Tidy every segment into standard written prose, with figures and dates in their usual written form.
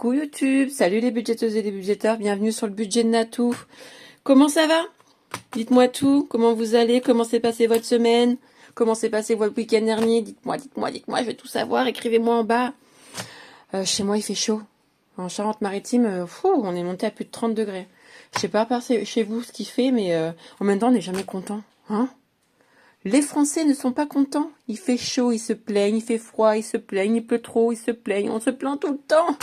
Coucou YouTube, salut les budgéteuses et les budgétaires, bienvenue sur le budget de Natou. Comment ça va? Dites-moi tout, comment vous allez, comment s'est passé votre semaine, comment s'est passé votre week-end dernier, dites-moi, je veux tout savoir, écrivez-moi en bas. Chez moi il fait chaud, en Charente-Maritime, on est monté à plus de 30 degrés. Je sais pas par chez vous ce qu'il fait, mais en même temps on n'est jamais content, hein? Les Français ne sont pas contents. Il fait chaud, ils se plaignent, il fait froid, ils se plaignent, il pleut trop, ils se plaignent, on se plaint tout le temps.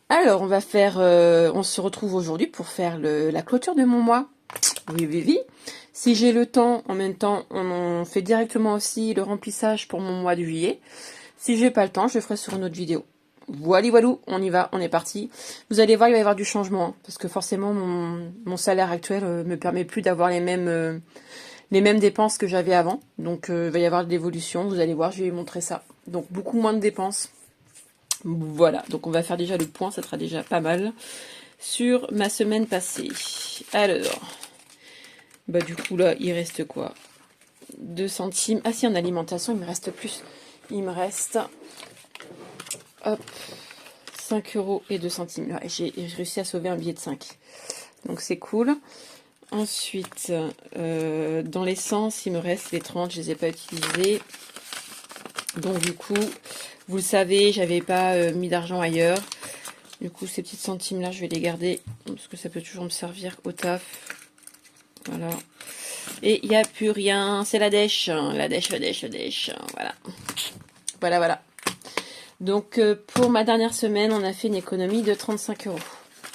Alors, on se retrouve aujourd'hui pour faire la clôture de mon mois. Oui. Si j'ai le temps, en même temps, on fait directement aussi le remplissage pour mon mois de juillet. Si j'ai pas le temps, je le ferai sur une autre vidéo. Voilou, on y va, on est parti. Vous allez voir, il va y avoir du changement, hein, parce que forcément, mon salaire actuel me permet plus d'avoir les mêmes dépenses que j'avais avant. Donc, il va y avoir de l'évolution. Vous allez voir, je vais vous montrer ça. Donc, beaucoup moins de dépenses. Voilà, donc on va faire déjà le point, ça sera déjà pas mal, sur ma semaine passée. Alors, du coup là, il reste quoi? 2 centimes. Ah si, en alimentation, il me reste plus. Il me reste, hop, 5 € et 2 centimes. J'ai réussi à sauver un billet de 5. Donc c'est cool. Ensuite, dans l'essence, il me reste les 30, je les ai pas utilisés. Donc du coup, vous le savez, j'avais pas mis d'argent ailleurs. Du coup, ces petites centimes là, je vais les garder parce que ça peut toujours me servir au taf. Voilà. Et il n'y a plus rien, c'est la dèche. La dèche. Voilà. Donc pour ma dernière semaine, on a fait une économie de 35 €.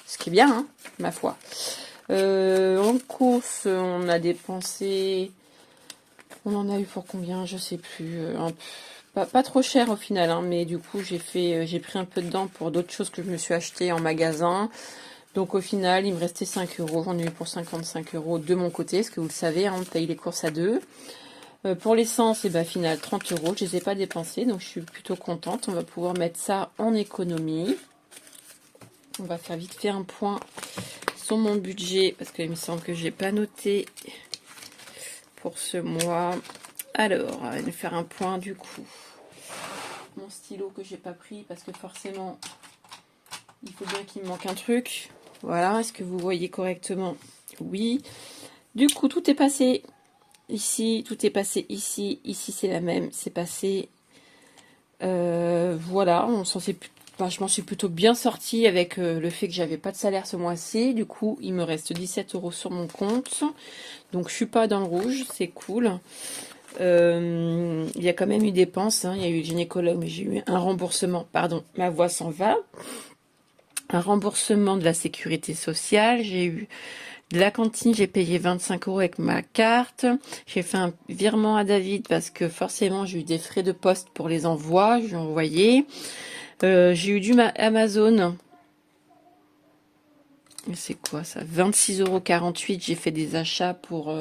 Ce qui est bien, hein, ma foi. En course, on a dépensé... On en a eu pour combien? Je sais plus. Pas trop cher au final, hein, mais du coup j'ai pris un peu dedans pour d'autres choses que je me suis acheté en magasin. Donc au final il me restait 5 €. J'en ai eu pour 55 € de mon côté, parce que vous le savez, hein, on paye les courses à deux. Pour l'essence, final 30 €. Je les ai pas dépensés, donc je suis plutôt contente. On va pouvoir mettre ça en économie. On va faire vite fait un point sur mon budget, parce qu'il me semble que j'ai pas noté pour ce mois. Alors, on va nous faire un point du coup. Mon stylo que j'ai pas pris parce que forcément il faut bien qu'il me manque un truc. Voilà, est-ce que vous voyez correctement? Oui. Du coup, tout est passé ici, tout est passé ici, ici c'est la même, c'est passé. Voilà, je m'en suis plutôt bien sortie avec le fait que j'avais pas de salaire ce mois-ci. Du coup, il me reste 17 € sur mon compte. Donc je suis pas dans le rouge, c'est cool. Il y a quand même eu des dépenses, hein. Il y a eu le gynécologue, mais j'ai eu un remboursement, pardon, ma voix s'en va, un remboursement de la sécurité sociale, j'ai eu de la cantine, j'ai payé 25 € avec ma carte, j'ai fait un virement à David parce que forcément j'ai eu des frais de poste pour les envois, je lui ai envoyé, j'ai eu du Amazon, c'est quoi ça, 26,48 €, j'ai fait des achats pour...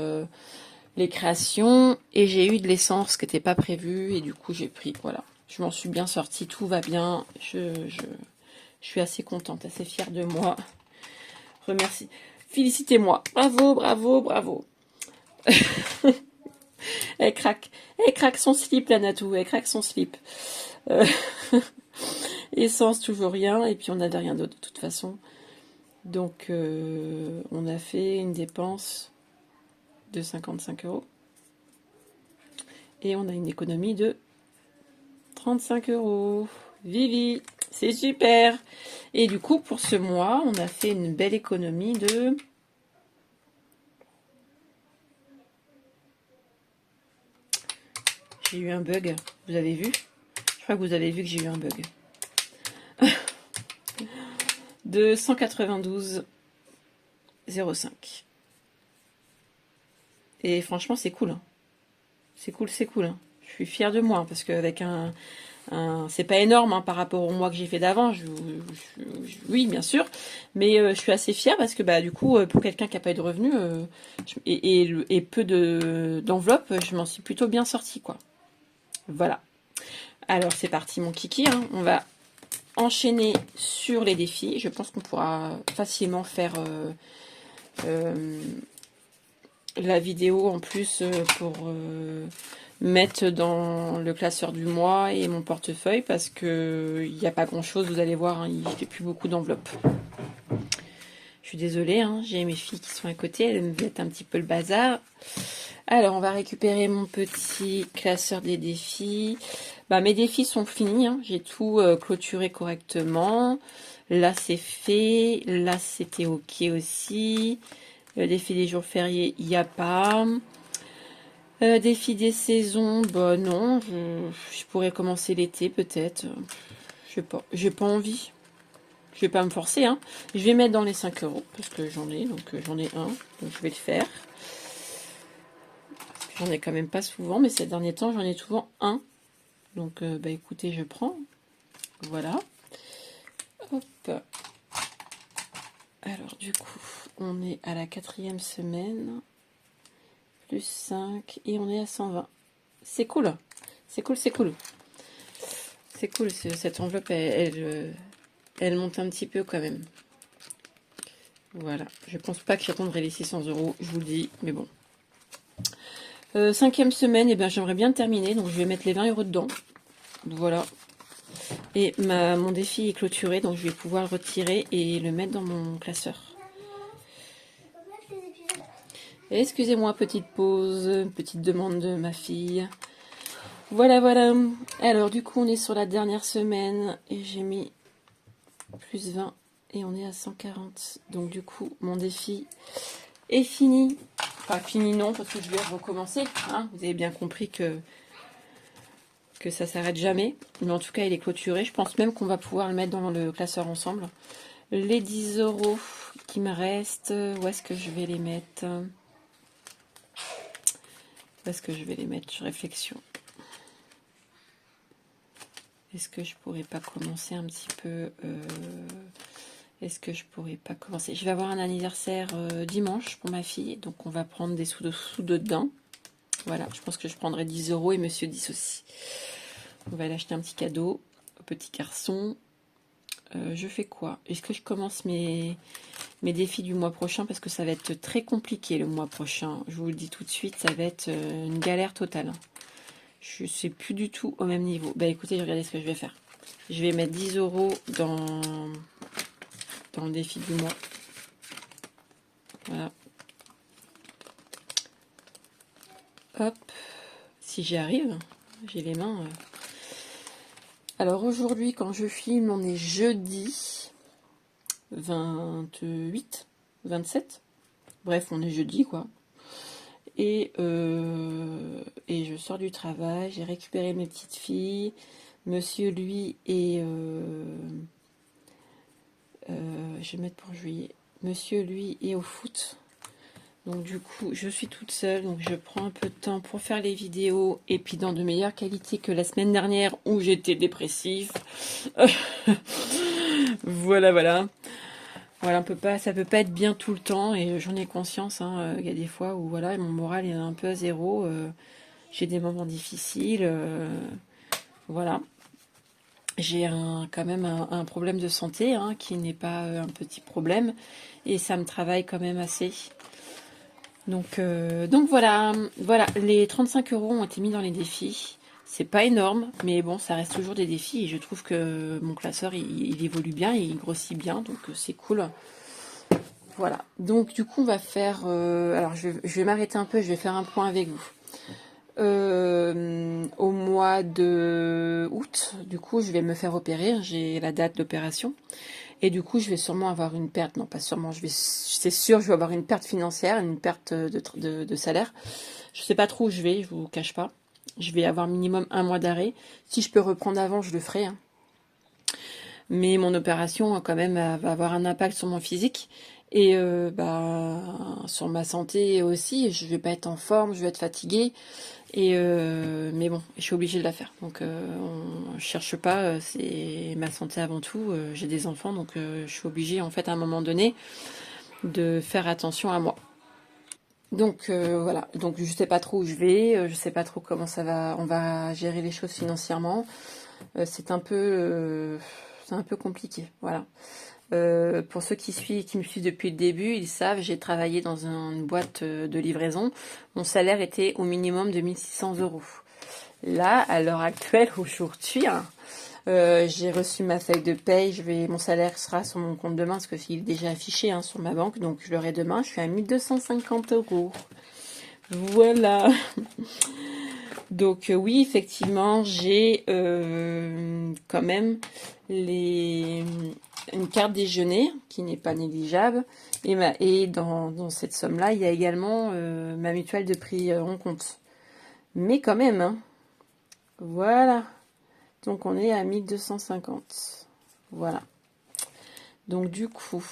les créations, et j'ai eu de l'essence qui n'était pas prévue, et du coup j'ai pris, voilà, je m'en suis bien sortie, tout va bien, je suis assez contente, assez fière de moi. Remercie, félicitez-moi, bravo. Elle craque son slip, la Natou, elle craque son slip. Essence, toujours rien, et puis on n'avait rien d'autre de toute façon. Donc on a fait une dépense de 55 €. Et on a une économie de 35 €. Vivi, c'est super. Et du coup, pour ce mois, on a fait une belle économie de... J'ai eu un bug, vous avez vu? Je crois que vous avez vu que j'ai eu un bug. De 192,05 €. Et franchement, c'est cool. Hein. C'est cool. Hein. Je suis fière de moi, hein, parce qu'avec c'est pas énorme, hein, par rapport au mois que j'ai fait d'avant, oui bien sûr, mais je suis assez fière parce que du coup pour quelqu'un qui n'a pas eu de revenus et peu d'enveloppe, je m'en suis plutôt bien sortie, quoi. Voilà, alors c'est parti mon kiki, hein. On va enchaîner sur les défis. Je pense qu'on pourra facilement faire la vidéo en plus pour mettre dans le classeur du mois et mon portefeuille parce que il n'y a pas grand chose, vous allez voir, hein, il ne fait plus beaucoup d'enveloppes. Je suis désolée, hein, j'ai mes filles qui sont à côté, elles me mettent un petit peu le bazar. Alors, on va récupérer mon petit classeur des défis. Bah, mes défis sont finis, hein. J'ai tout clôturé correctement. Là, c'est fait. Là, c'était OK aussi. Le défi des jours fériés, il n'y a pas. Défi des saisons, bah non. Je pourrais commencer l'été, peut-être. Je sais pas. J'ai pas envie. Je vais pas me forcer, hein. Je vais mettre dans les 5 euros, parce que j'en ai, donc j'en ai un. Donc, je vais le faire. J'en ai quand même pas souvent, mais ces derniers temps, j'en ai souvent un. Donc, bah écoutez, je prends. Voilà. Hop. Alors, du coup, on est à la 4e semaine. Plus 5. Et on est à 120. C'est cool. C'est cool, c'est cool. C'est cool. Cette enveloppe, elle monte un petit peu quand même. Voilà. Je pense pas que j'attendrai les 600 euros, je vous le dis. Mais bon. 5e semaine, et ben j'aimerais bien le terminer. Donc, je vais mettre les 20 euros dedans. Voilà. Et mon défi est clôturé, donc je vais pouvoir le retirer et le mettre dans mon classeur. Excusez-moi, petite pause, petite demande de ma fille. Voilà, voilà. Alors, du coup, on est sur la dernière semaine et j'ai mis plus 20 et on est à 140. Donc, du coup, mon défi est fini. Enfin, fini non, parce que je vais recommencer. Hein. Vous avez bien compris que ça s'arrête jamais. Mais en tout cas, il est clôturé. Je pense même qu'on va pouvoir le mettre dans le classeur ensemble. Les 10 euros qui me restent, où est-ce que je vais les mettre? Où est-ce que je vais les mettre? Réflexion. Est-ce que je pourrais pas commencer un petit peu Est-ce que je pourrais pas commencer? Je vais avoir un anniversaire dimanche pour ma fille, donc on va prendre des sous dedans. Voilà, je pense que je prendrai 10 euros et monsieur 10 aussi. On va aller acheter un petit cadeau au petit garçon. Je fais quoi? Est-ce que je commence mes défis du mois prochain? Parce que ça va être très compliqué le mois prochain. Je vous le dis tout de suite, ça va être une galère totale. Je ne suis plus du tout au même niveau. Bah écoutez, regardez ce que je vais faire. Je vais mettre 10 euros dans le défi du mois. Voilà. Hop. Si j'y arrive, j'ai les mains. Alors aujourd'hui, quand je filme, on est jeudi 28, 27. Bref, on est jeudi, quoi. Et je sors du travail, j'ai récupéré mes petites filles. Monsieur, lui, est... je vais mettre pour juillet. Monsieur, lui, est au foot. Donc du coup, je suis toute seule, donc je prends un peu de temps pour faire les vidéos. Et puis dans de meilleures qualités que la semaine dernière où j'étais dépressif. Voilà, voilà. Voilà, ça peut pas être bien tout le temps et j'en ai conscience. Hein, il y a des fois où voilà, mon moral est un peu à zéro. J'ai des moments difficiles. Voilà. J'ai quand même un problème de santé hein, qui n'est pas un petit problème et ça me travaille quand même assez. Donc voilà, les 35 euros ont été mis dans les défis. C'est pas énorme, mais bon, ça reste toujours des défis et je trouve que mon classeur il évolue bien, il grossit bien, donc c'est cool. Voilà, donc du coup on va faire, alors je vais m'arrêter un peu, je vais faire un point avec vous. Au mois de août, du coup je vais me faire opérer, j'ai la date d'opération. Et du coup, je vais sûrement avoir une perte, non pas sûrement, c'est sûr, je vais avoir une perte financière, une perte de salaire. Je sais pas trop où je vais, je vous cache pas. Je vais avoir minimum 1 mois d'arrêt. Si je peux reprendre avant, je le ferai. Hein. Mais mon opération, quand même, va avoir un impact sur mon physique et sur ma santé aussi. Je vais pas être en forme, je vais être fatiguée. Mais bon, je suis obligée de la faire. Donc, on cherche pas. C'est ma santé avant tout. J'ai des enfants, donc je suis obligée, en fait, à un moment donné, de faire attention à moi. Donc voilà. Donc je sais pas trop où je vais. Je sais pas trop comment on va gérer les choses financièrement. C'est un peu compliqué. Voilà. Pour ceux qui me suivent depuis le début, ils savent, j'ai travaillé dans une boîte de livraison. Mon salaire était au minimum de 1 600 euros. Là, à l'heure actuelle, aujourd'hui, hein, j'ai reçu ma feuille de paye. Mon salaire sera sur mon compte demain parce que il est déjà affiché hein, sur ma banque. Donc je l'aurai demain. Je suis à 1250 euros. Voilà. Donc oui, effectivement, j'ai quand même une carte déjeuner qui n'est pas négligeable. Et dans cette somme-là, il y a également ma mutuelle de prix en compte. Mais quand même, hein, voilà. Donc on est à 1250. Voilà. Donc du coup,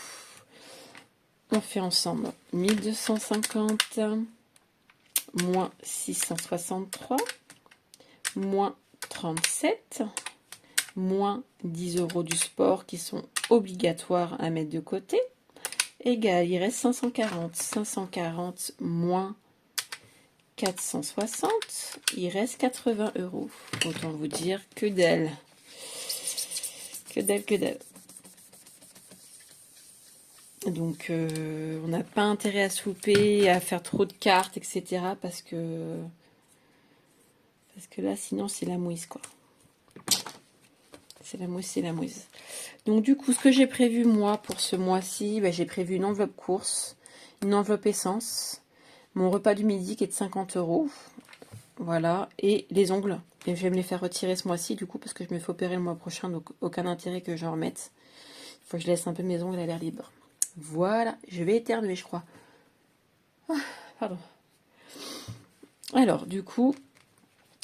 on fait ensemble 1250 moins 663 moins 37 moins 10 euros du sport qui sont obligatoires à mettre de côté, égal, il reste 540. 540 moins 460, il reste 80 euros. Autant vous dire que dalle. Que dalle, que dalle. Donc, on n'a pas intérêt à se louper, à faire trop de cartes, etc. Parce que là, sinon, c'est la mouise, quoi. C'est la mouise, c'est la mouise. Donc, du coup, ce que j'ai prévu, moi, pour ce mois-ci, j'ai prévu une enveloppe course, une enveloppe essence, mon repas du midi qui est de 50 euros. Voilà, et les ongles. Et je vais me les faire retirer ce mois-ci, du coup, parce que je me fais opérer le mois prochain, donc aucun intérêt que j'en remette. Il faut que je laisse un peu mes ongles à l'air libre. Voilà, je vais éternuer, je crois. Ah, pardon. Alors, du coup,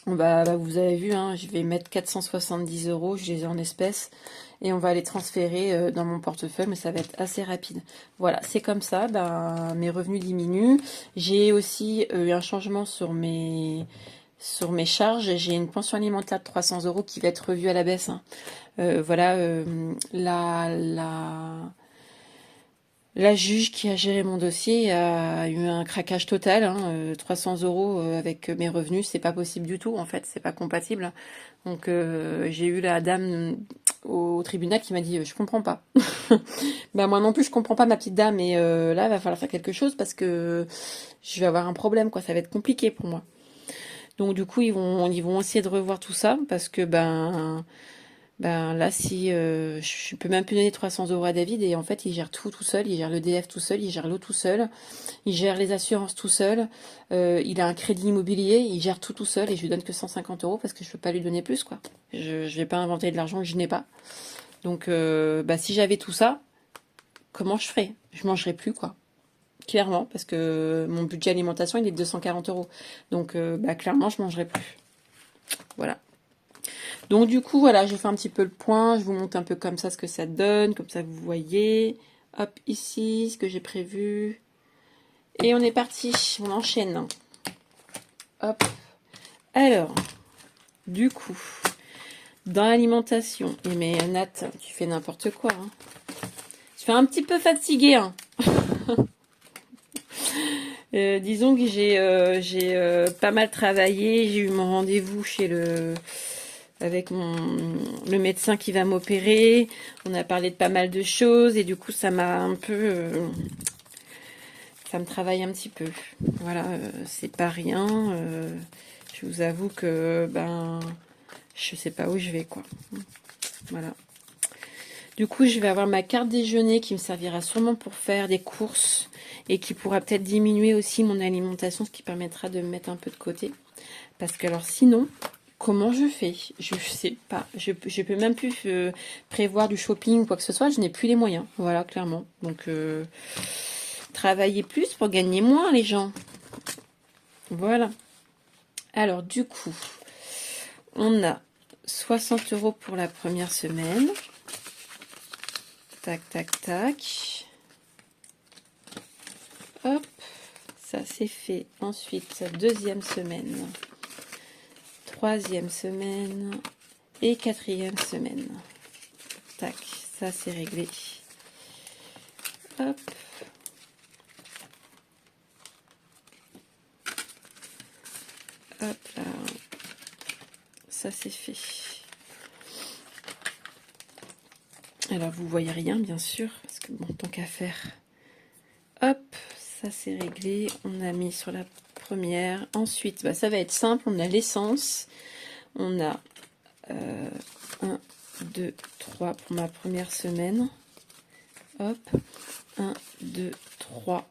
vous avez vu, hein, je vais mettre 470 euros, je les ai en espèces, et on va les transférer dans mon portefeuille, mais ça va être assez rapide. Voilà, c'est comme ça, mes revenus diminuent. J'ai aussi eu un changement sur mes charges. J'ai une pension alimentaire de 300 euros qui va être revue à la baisse. Hein. Voilà, la juge qui a géré mon dossier a eu un craquage total. Hein, 300 euros avec mes revenus, c'est pas possible du tout. En fait, c'est pas compatible. Donc j'ai eu la dame au tribunal qui m'a dit je comprends pas. Moi non plus je comprends pas ma petite dame. Et là il va falloir faire quelque chose parce que je vais avoir un problème quoi. Ça va être compliqué pour moi. Donc du coup ils vont essayer de revoir tout ça parce que là, si je peux même plus donner 300 euros à David et en fait, il gère tout seul, il gère le DF tout seul, il gère l'eau tout seul, il gère les assurances tout seul, il a un crédit immobilier, il gère tout seul et je lui donne que 150 euros parce que je peux pas lui donner plus quoi. Je vais pas inventer de l'argent que je n'ai pas. Donc, si j'avais tout ça, comment je ferais? Je mangerais plus quoi. Clairement, parce que mon budget alimentation il est de 240 euros. Donc, clairement, je mangerais plus. Voilà. Donc du coup, voilà, je fais un petit peu le point. Je vous montre un peu comme ça ce que ça donne. Comme ça, vous voyez. Hop, ici, ce que j'ai prévu. Et on est parti. On enchaîne. Hop. Alors, du coup, dans l'alimentation. Et mais Nat, tu fais n'importe quoi. Hein. Je suis un petit peu fatiguée. Hein. Disons que j'ai pas mal travaillé. J'ai eu mon rendez-vous chez avec le médecin qui va m'opérer. On a parlé de pas mal de choses et du coup ça m'a un peu ça me travaille un petit peu. Voilà, c'est pas rien. Je vous avoue que je sais pas où je vais quoi. Voilà. Du coup, je vais avoir ma carte déjeuner qui me servira sûrement pour faire des courses et qui pourra peut-être diminuer aussi mon alimentation, ce qui permettra de me mettre un peu de côté. Parce que alors sinon, comment je fais? Je sais pas. Je peux même plus prévoir du shopping ou quoi que ce soit. Je n'ai plus les moyens. Voilà, clairement. Donc, travailler plus pour gagner moins, les gens. Voilà. Alors, du coup, on a 60 euros pour la première semaine. Tac, tac, tac. Hop. Ça, c'est fait. Ensuite, deuxième semaine. Troisième semaine. Et quatrième semaine. Tac, ça c'est réglé. Hop. Hop là. Ça c'est fait. Alors vous voyez rien bien sûr, parce que bon, tant qu'à faire. Hop, ça c'est réglé. On a mis sur la première. Ensuite, bah, ça va être simple. On a l'essence. On a 1, 2, 3 pour ma première semaine. Hop. 1, 2, 3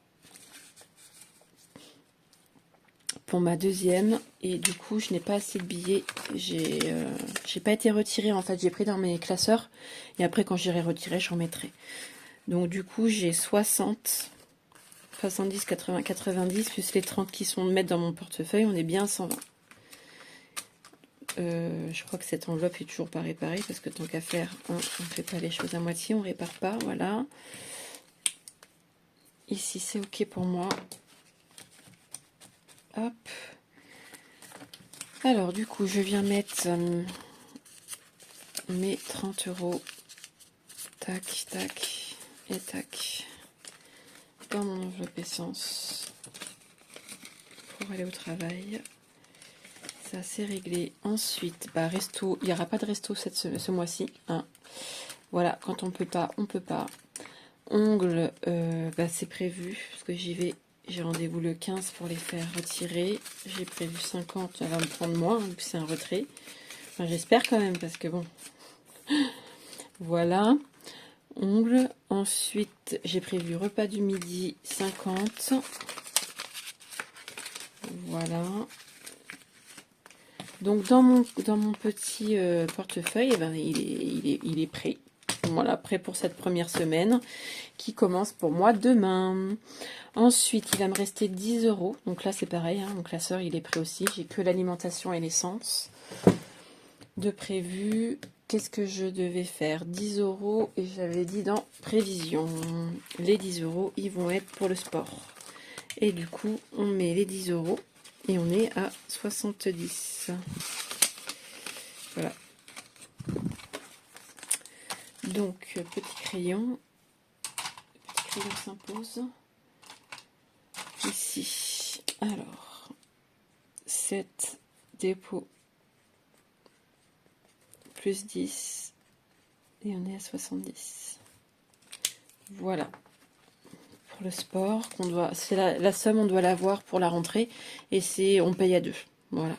pour ma deuxième. Et du coup, je n'ai pas assez de billets. J'ai pas été retirée. En fait, j'ai pris dans mes classeurs. Et après, quand j'irai retirer, j'en mettrai. Donc, du coup, j'ai 60, 70, 80, 90, plus les 30 qui sont de mettre dans mon portefeuille. On est bien à 120. Je crois que cette enveloppe est toujours pas réparée. Parce que tant qu'à faire, on ne fait pas les choses à moitié. On répare pas. Voilà. Ici, c'est OK pour moi. Hop. Alors, du coup, je viens mettre mes 30 euros. Tac, tac et tac. Dans mon enveloppe essence. Pour aller au travail. Ça, c'est réglé. Ensuite, bah, resto. Il n'y aura pas de resto ce mois-ci. Hein. Voilà, quand on peut pas, on peut pas. Ongles, bah, c'est prévu. Parce que j'y vais. J'ai rendez-vous le 15 pour les faire retirer. J'ai prévu 50, ça va me prendre moins, donc c'est un retrait. Enfin, j'espère quand même, parce que bon. Voilà. Ongles. Ensuite, j'ai prévu repas du midi 50. Voilà. Donc, dans mon petit portefeuille, eh ben, il est prêt. Voilà, prêt pour cette première semaine qui commence pour moi demain. Ensuite, il va me rester 10 euros. Donc là, c'est pareil, hein, mon classeur, il est prêt aussi. J'ai que l'alimentation et l'essence de prévu. Qu'est-ce que je devais faire? 10 euros et j'avais dit dans prévision. Les 10 euros, ils vont être pour le sport. Et du coup, on met les 10 euros et on est à 70. Voilà. Donc, petit crayon s'impose. Ici, alors, 7 dépôts plus 10 et on est à 70. Voilà. Pour le sport, c'est la somme, on doit l'avoir pour la rentrée et on paye à 2. Voilà.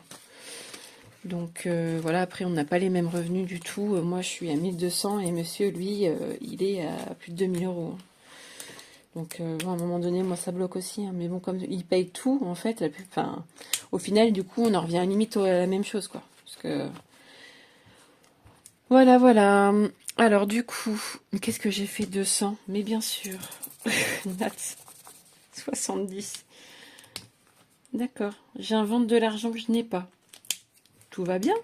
Donc voilà, après on n'a pas les mêmes revenus du tout. Moi je suis à 1200 et monsieur lui il est à plus de 2000 euros. Donc bon, à un moment donné moi ça bloque aussi. Hein, mais bon, comme il paye tout en fait, au final du coup on en revient limite à la même chose quoi. Parce que voilà, voilà. Alors du coup, qu'est-ce que j'ai fait? 200, mais bien sûr. Nat 70. D'accord, j'invente de l'argent que je n'ai pas. Tout va bien.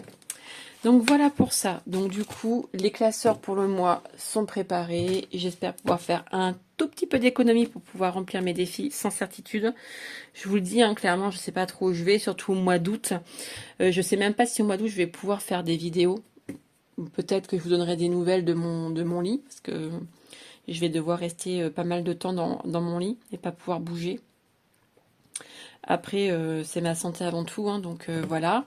Donc voilà pour ça. Donc du coup, les classeurs pour le mois sont préparés. J'espère pouvoir faire un tout petit peu d'économie pour pouvoir remplir mes défis sans certitude. Je vous le dis, hein, clairement, je ne sais pas trop où je vais, surtout au mois d'août. Je ne sais même pas si au mois d'août je vais pouvoir faire des vidéos. Peut-être que je vous donnerai des nouvelles de mon lit, parce que je vais devoir rester pas mal de temps dans mon lit et pas pouvoir bouger. Après, c'est ma santé avant tout, hein, donc voilà.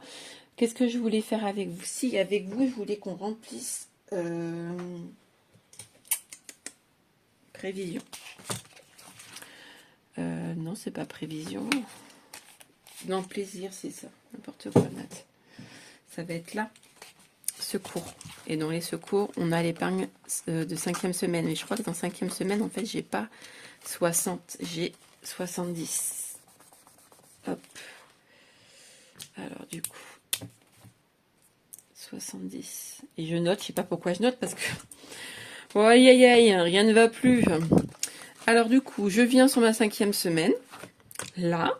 Qu'est-ce que je voulais faire avec vous? Si, avec vous, je voulais qu'on remplisse prévision. Non, c'est pas prévision. Non, plaisir, c'est ça. N'importe quoi, Nat. Ça va être là. Secours. Et dans les secours, on a l'épargne de 5e semaine. Mais je crois que dans 5e semaine, en fait, j'ai pas 60, j'ai 70. Hop. Alors, du coup, 70. Et je note, je sais pas pourquoi je note, parce que... Oh, aïe, aïe, aïe, rien ne va plus. Alors, du coup, je viens sur ma 5e semaine. Là.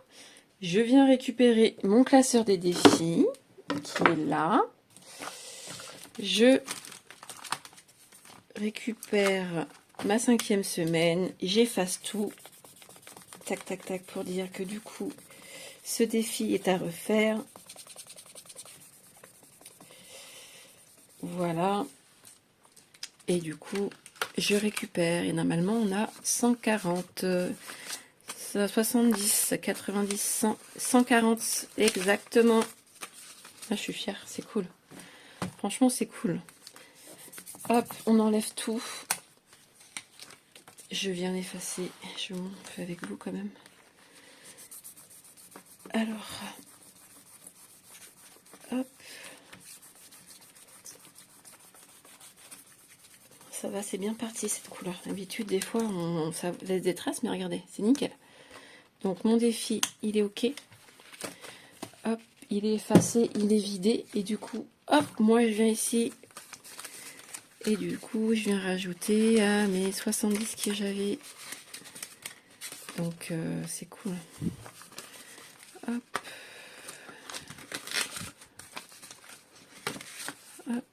Je viens récupérer mon classeur des défis, qui est là. Je récupère ma 5e semaine. J'efface tout. Tac, tac, tac, pour dire que du coup, ce défi est à refaire. Voilà. Et du coup, je récupère. Et normalement, on a 140, 70, 90, 100, 140 exactement. Ah, je suis fière, c'est cool. Franchement, c'est cool. Hop, on enlève tout. Je viens effacer. Je montre avec vous quand même. Alors, hop. Ça va, c'est bien parti cette couleur. D'habitude, des fois, ça laisse des traces, mais regardez, c'est nickel. Donc, mon défi, il est OK. Hop, il est effacé, il est vidé. Et du coup, hop, moi, je viens ici. Et du coup, je viens rajouter à mes 70 que j'avais. Donc, c'est cool. Hop. Hop.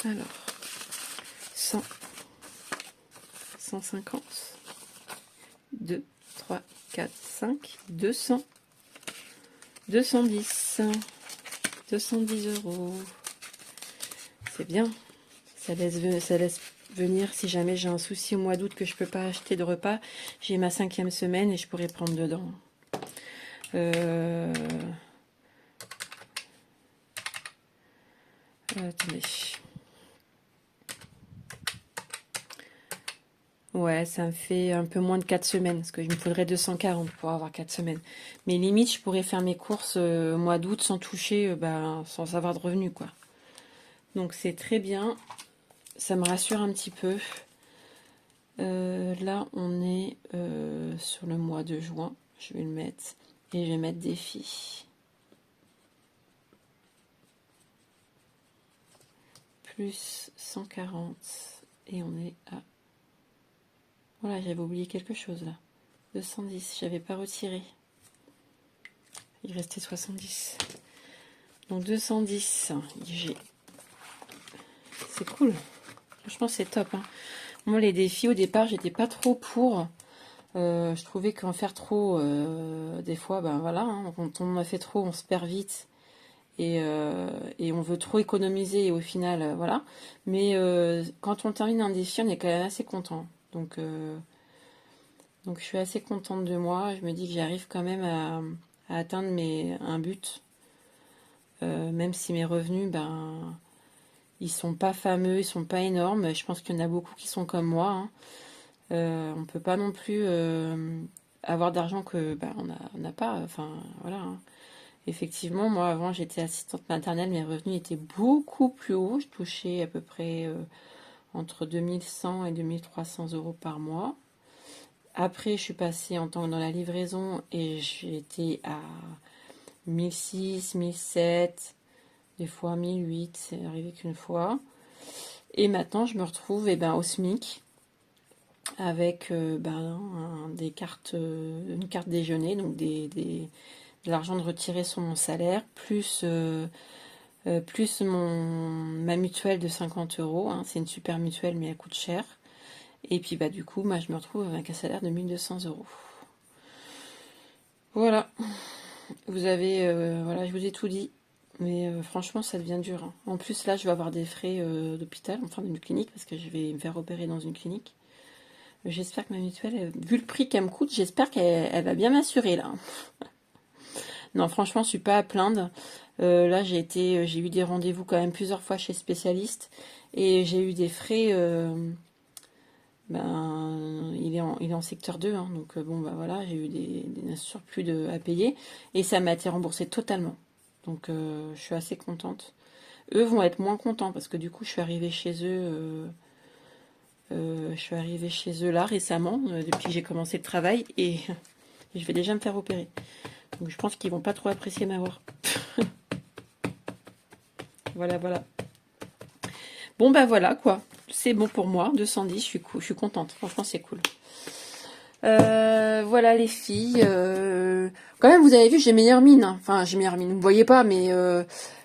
Alors, 100. 150. 2, 3, 4, 5. 200. 210. 210 €. C'est bien. Ça laisse venir si jamais j'ai un souci au mois d'août que je peux pas acheter de repas. J'ai ma 5e semaine et je pourrais prendre dedans. Attendez. Ouais, ça me fait un peu moins de 4 semaines, parce qu'il me faudrait 240 pour avoir 4 semaines. Mais limite, je pourrais faire mes courses au mois d'août sans toucher, sans avoir de revenus, quoi. Donc c'est très bien. Ça me rassure un petit peu. Là, on est sur le mois de juin. Je vais le mettre. Et je vais mettre défi. Plus 140. Et on est à... Voilà, j'avais oublié quelque chose là. 210, j'avais pas retiré. Il restait 70. Donc 210, j'ai... C'est cool. Franchement, c'est top. Hein. Moi, les défis, au départ, j'étais pas trop pour. Je trouvais qu'en faire trop, des fois, ben voilà, hein, quand on en a fait trop, on se perd vite. Et on veut trop économiser, et au final, voilà. Mais quand on termine un défi, on est quand même assez content. Donc je suis assez contente de moi. Je me dis que j'arrive quand même à atteindre un but. Même si mes revenus, ben, ils sont pas fameux, ils sont pas énormes. Je pense qu'il y en a beaucoup qui sont comme moi. Hein. On peut pas non plus avoir d'argent que ben, on n'a pas. Enfin, voilà. Hein. Effectivement, moi avant j'étais assistante maternelle, mes revenus étaient beaucoup plus hauts. Je touchais à peu près entre 2100 et 2300 € par mois. Après, je suis passée en tant que dans la livraison et j'étais à 1006, 1007, des fois 1008, c'est arrivé qu'une fois. Et maintenant, je me retrouve au SMIC avec des cartes, une carte déjeuner, donc de l'argent de retirer sur mon salaire, plus ma mutuelle de 50 €. Hein. C'est une super mutuelle, mais elle coûte cher. Et puis du coup, moi, je me retrouve avec un salaire de 1200 €. Voilà. Vous avez, voilà, je vous ai tout dit. Mais franchement, ça devient dur. Hein. En plus, là, je vais avoir des frais d'hôpital, enfin d'une clinique, parce que je vais me faire opérer dans une clinique. J'espère que ma mutuelle, vu le prix qu'elle me coûte, j'espère qu'elle va bien m'assurer là. Non, franchement, je suis pas à plaindre. Là, j'ai eu des rendez-vous quand même plusieurs fois chez spécialiste et j'ai eu des frais. Il est en secteur 2, hein, donc voilà, j'ai eu des surplus à payer et ça m'a été remboursé totalement. Donc je suis assez contente. Eux vont être moins contents parce que du coup, je suis arrivée chez eux. Là récemment, depuis que j'ai commencé le travail et je vais déjà me faire opérer. Donc je pense qu'ils vont pas trop apprécier m'avoir. Voilà. Bon voilà quoi. C'est bon pour moi. 210, je suis contente. Franchement, c'est cool. Voilà les filles. Quand même, vous avez vu, j'ai meilleure mine. Hein. Enfin, j'ai meilleure mine. Vous ne voyez pas, mais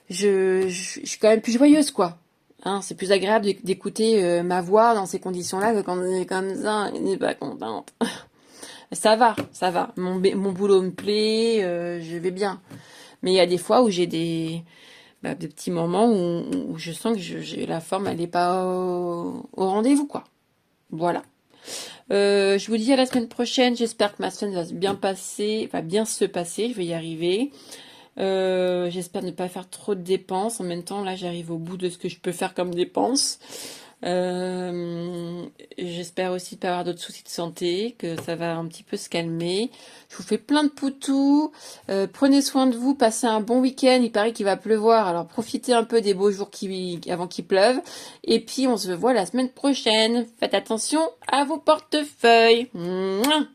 je suis quand même plus joyeuse, quoi. Hein, c'est plus agréable d'écouter ma voix dans ces conditions-là que quand on est comme ça, on n'est pas contente. Ça va. Mon boulot me plaît, je vais bien. Mais il y a des fois où j'ai des petits moments où je sens que la forme, elle n'est pas au rendez-vous, quoi. Voilà. Je vous dis à la semaine prochaine. J'espère que ma semaine va bien se passer. Je vais y arriver. J'espère ne pas faire trop de dépenses. En même temps, là, j'arrive au bout de ce que je peux faire comme dépenses. J'espère aussi ne pas avoir d'autres soucis de santé, que ça va un petit peu se calmer. Je vous fais plein de poutous. Prenez soin de vous, passez un bon week-end. Il paraît qu'il va pleuvoir, alors profitez un peu des beaux jours avant qu'il pleuve. Et puis on se voit la semaine prochaine. Faites attention à vos portefeuilles. Mouah.